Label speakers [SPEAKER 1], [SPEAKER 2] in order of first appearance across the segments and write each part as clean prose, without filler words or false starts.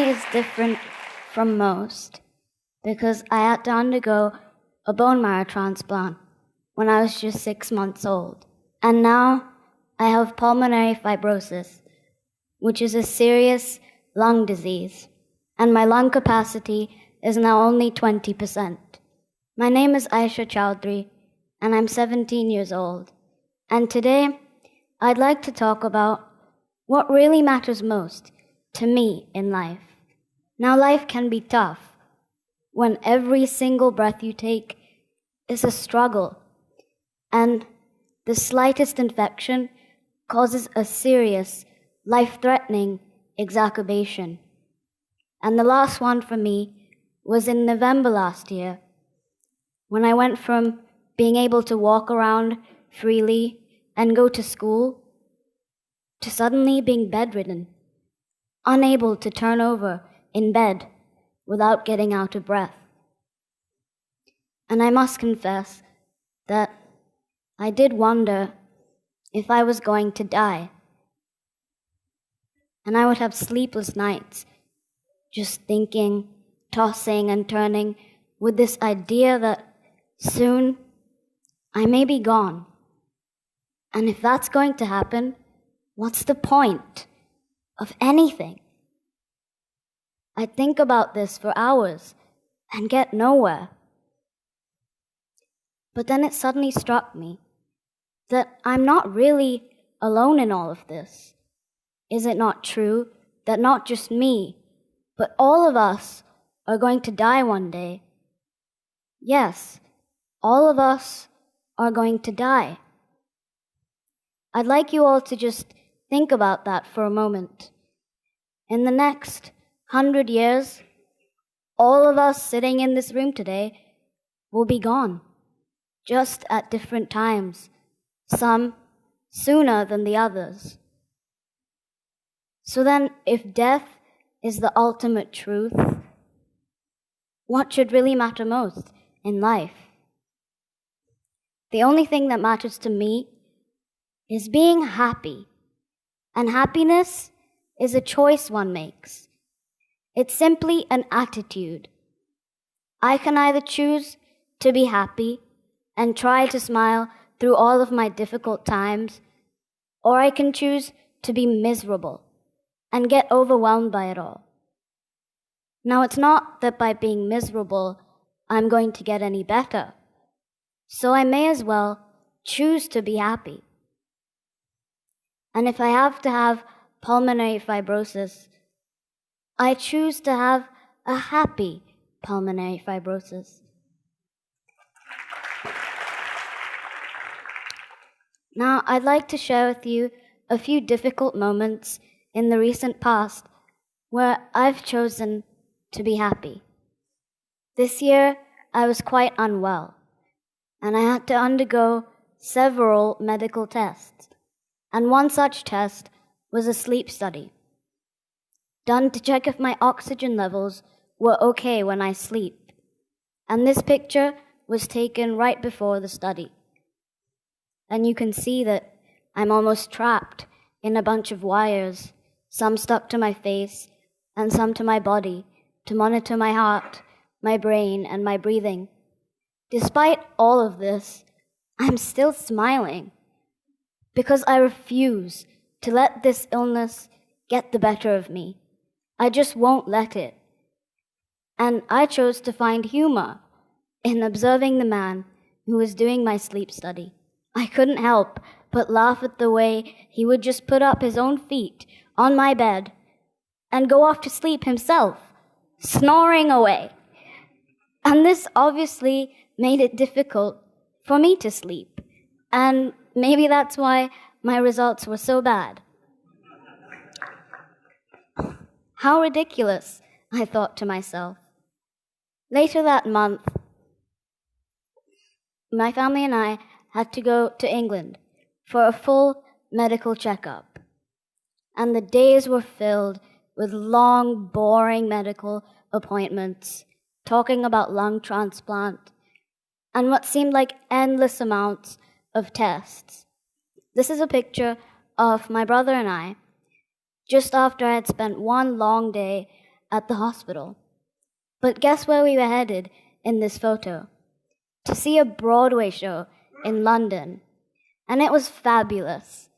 [SPEAKER 1] journey is different from most because I had to undergo a bone marrow transplant when I was just 6 months old. And now I have pulmonary fibrosis, which is a serious lung disease, and my lung capacity is now only 20%. My name is Aisha Chowdhury, and I'm 17 years old. And today, I'd like to talk about what really matters most to me in life. Now, life can be tough when every single breath you take is a struggle, and the slightest infection causes a serious, life-threatening exacerbation. And the last one for me was in November last year, when I went from being able to walk around freely and go to school to suddenly being bedridden, unable to turn over in bed without getting out of breath. And I must confess that I did wonder if I was going to die. And I would have sleepless nights, just thinking, tossing and turning, with this idea that soon I may be gone. And if that's going to happen, what's the point of anything? I'd think about this for hours and get nowhere. But then it suddenly struck me that I'm not really alone in all of this. Is it not true that not just me, but all of us are going to die one day? Yes, all of us are going to die. I'd like you all to just think about that for a moment. In the next 100 years, all of us sitting in this room today will be gone, just at different times, some sooner than the others. So then, if death is the ultimate truth, what should really matter most in life? The only thing that matters to me is being happy. And happiness is a choice one makes. It's simply an attitude. I can either choose to be happy and try to smile through all of my difficult times, or I can choose to be miserable and get overwhelmed by it all. Now, it's not that by being miserable, I'm going to get any better. So I may as well choose to be happy. And if I have to have pulmonary fibrosis, I choose to have a happy pulmonary fibrosis. Now, I'd like to share with you a few difficult moments in the recent past where I've chosen to be happy. This year, I was quite unwell, and I had to undergo several medical tests. And one such test was a sleep study, done to check if my oxygen levels were okay when I sleep. And this picture was taken right before the study. And you can see that I'm almost trapped in a bunch of wires, some stuck to my face and some to my body, to monitor my heart, my brain, and my breathing. Despite all of this, I'm still smiling because I refuse to let this illness get the better of me. I just won't let it. And I chose to find humor in observing the man who was doing my sleep study. I couldn't help but laugh at the way he would just put up his own feet on my bed and go off to sleep himself, snoring away. And this obviously made it difficult for me to sleep. And maybe that's why my results were so bad. How ridiculous, I thought to myself. Later that month, my family and I had to go to England for a full medical checkup. And the days were filled with long, boring medical appointments, talking about lung transplant, and what seemed like endless amounts of tests. This is a picture of my brother and I, just after I had spent one long day at the hospital. But guess where we were headed in this photo? To see a Broadway show in London. And it was fabulous.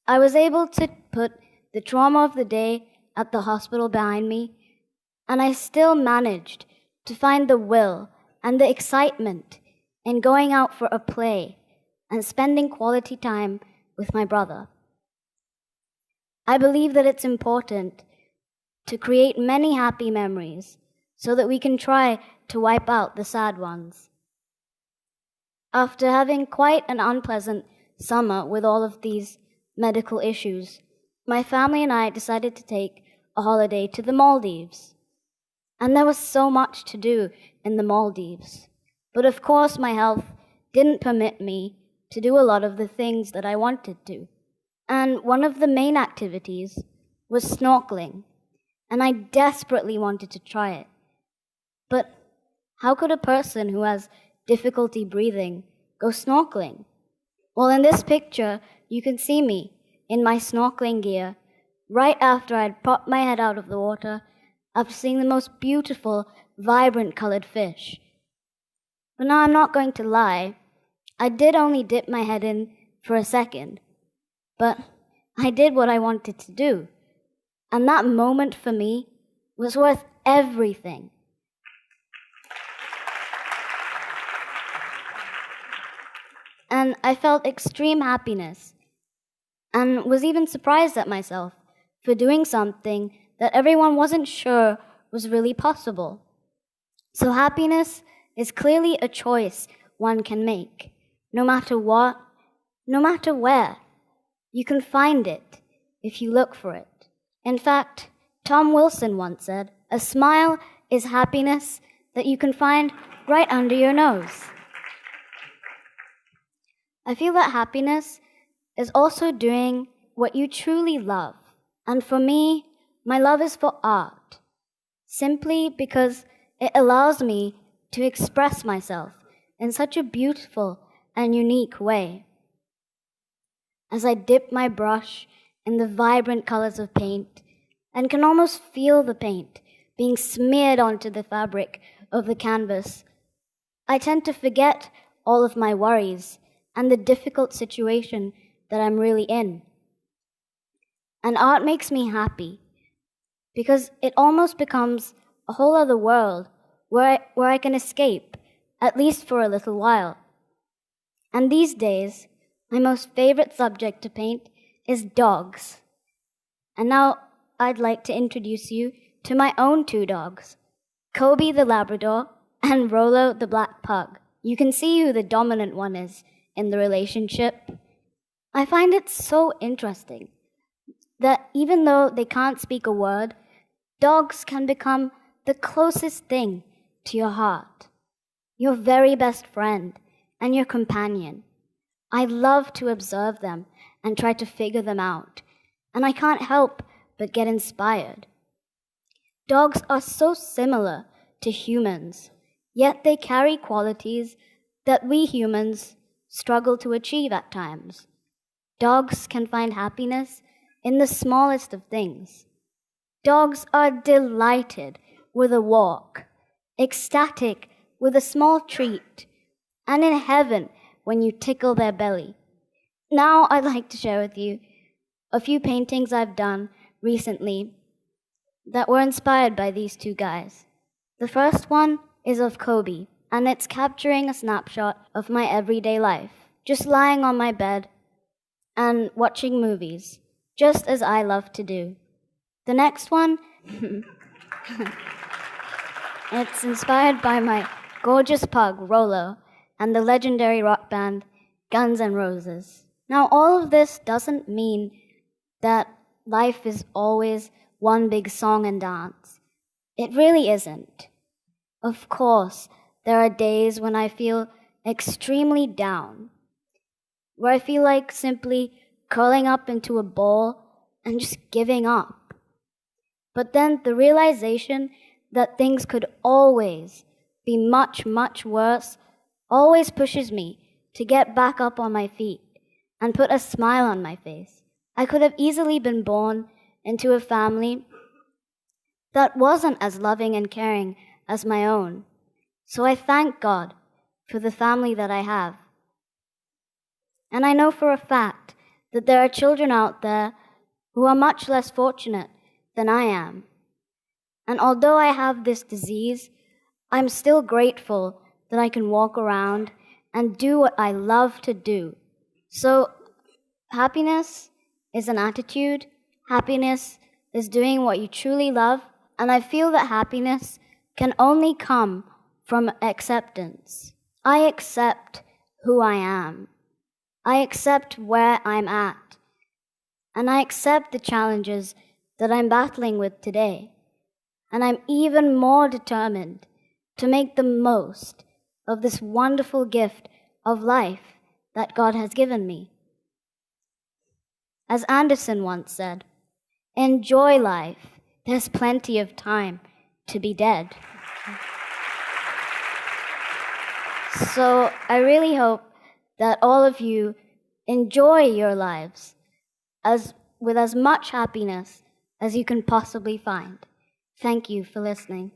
[SPEAKER 1] I was able to put the trauma of the day at the hospital behind me, and I still managed to find the will and the excitement in going out for a play and spending quality time with my brother. I believe that it's important to create many happy memories so that we can try to wipe out the sad ones. After having quite an unpleasant summer with all of these medical issues, my family and I decided to take a holiday to the Maldives. And there was so much to do in the Maldives. But of course, my health didn't permit me to do a lot of the things that I wanted to. And one of the main activities was snorkeling, and I desperately wanted to try it. But how could a person who has difficulty breathing go snorkeling? Well, in this picture, you can see me in my snorkeling gear right after I'd popped my head out of the water after seeing the most beautiful, vibrant colored fish. But now I'm not going to lie, I did only dip my head in for a second. But I did what I wanted to do. And that moment for me was worth everything. And I felt extreme happiness and was even surprised at myself for doing something that everyone wasn't sure was really possible. So happiness is clearly a choice one can make, no matter what, no matter where. You can find it if you look for it. In fact, Tom Wilson once said, "A smile is happiness that you can find right under your nose." I feel that happiness is also doing what you truly love. And for me, my love is for art, simply because it allows me to express myself in such a beautiful and unique way. As I dip my brush in the vibrant colors of paint and can almost feel the paint being smeared onto the fabric of the canvas, I tend to forget all of my worries and the difficult situation that I'm really in. And art makes me happy because it almost becomes a whole other world where I can escape, at least for a little while. And these days, my most favorite subject to paint is dogs. And now I'd like to introduce you to my own two dogs, Kobe the Labrador and Rolo the Black Pug. You can see who the dominant one is in the relationship. I find it so interesting that even though they can't speak a word, dogs can become the closest thing to your heart, your very best friend and your companion. I love to observe them and try to figure them out, and I can't help but get inspired. Dogs are so similar to humans, yet they carry qualities that we humans struggle to achieve at times. Dogs can find happiness in the smallest of things. Dogs are delighted with a walk, ecstatic with a small treat, and in heaven when you tickle their belly. Now I'd like to share with you a few paintings I've done recently that were inspired by these two guys. The first one is of Kobe, and it's capturing a snapshot of my everyday life, just lying on my bed and watching movies, just as I love to do. The next one, it's inspired by my gorgeous pug, Rolo, and the legendary rock band Guns N' Roses. Now, all of this doesn't mean that life is always one big song and dance. It really isn't. Of course, there are days when I feel extremely down, where I feel like simply curling up into a ball and just giving up. But then the realization that things could always be much, much worse always pushes me to get back up on my feet and put a smile on my face. I could have easily been born into a family that wasn't as loving and caring as my own. So I thank God for the family that I have. And I know for a fact that there are children out there who are much less fortunate than I am. And although I have this disease, I'm still grateful that I can walk around and do what I love to do. So happiness is an attitude. Happiness is doing what you truly love. And I feel that happiness can only come from acceptance. I accept who I am. I accept where I'm at. And I accept the challenges that I'm battling with today. And I'm even more determined to make the most of this wonderful gift of life that God has given me. As Anderson once said, enjoy life. There's plenty of time to be dead. So I really hope that all of you enjoy your lives with as much happiness as you can possibly find. Thank you for listening.